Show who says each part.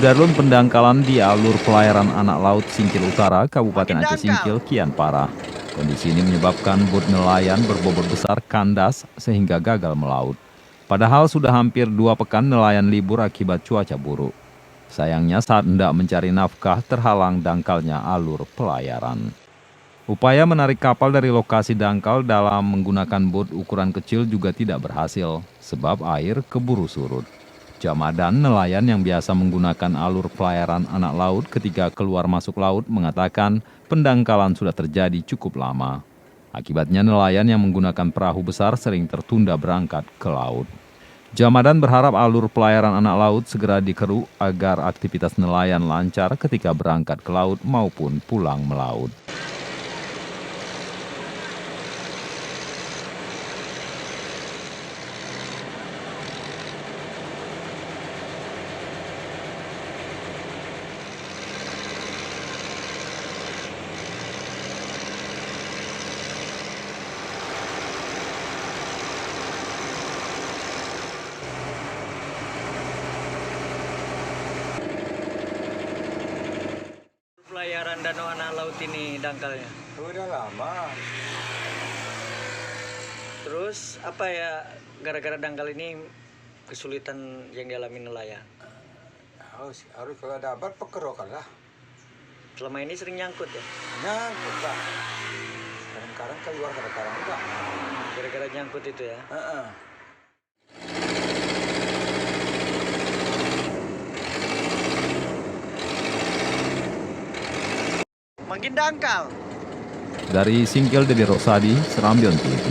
Speaker 1: Sudarlun, pendangkalan di alur pelayaran anak laut Singkil Utara, Kabupaten Aceh Singkil kian parah. Kondisi ini menyebabkan bot nelayan berbobot besar kandas sehingga gagal melaut. Padahal sudah hampir 2 pekan nelayan libur akibat cuaca buruk. Sayangnya saat hendak mencari nafkah terhalang dangkalnya alur pelayaran. Upaya menarik kapal dari lokasi dangkal dalam menggunakan bot ukuran kecil juga tidak berhasil, sebab air keburu surut. Jamadan nelayan yang biasa menggunakan alur pelayaran anak laut ketika keluar masuk laut mengatakan pendangkalan sudah terjadi cukup lama. Akibatnya nelayan yang menggunakan perahu besar sering tertunda berangkat ke laut. Jamadan berharap alur pelayaran anak laut segera dikeruk agar aktivitas nelayan lancar ketika berangkat ke laut maupun pulang melaut.
Speaker 2: Pelayaran Danau Anak Laut ini dangkalnya?
Speaker 3: Udah lama.
Speaker 2: Terus apa ya gara-gara dangkal ini kesulitan yang dialami nelayan?
Speaker 3: Harus kalau dapat pekerokan lah.
Speaker 2: Selama ini sering nyangkut ya?
Speaker 3: Nyangkut lah. Kadang-kadang keluar, kadang-kadang enggak.
Speaker 2: Gara-gara nyangkut itu ya? Makin dangkal.
Speaker 1: Dari Singkil, Dedi Rosadi, Serambion TV.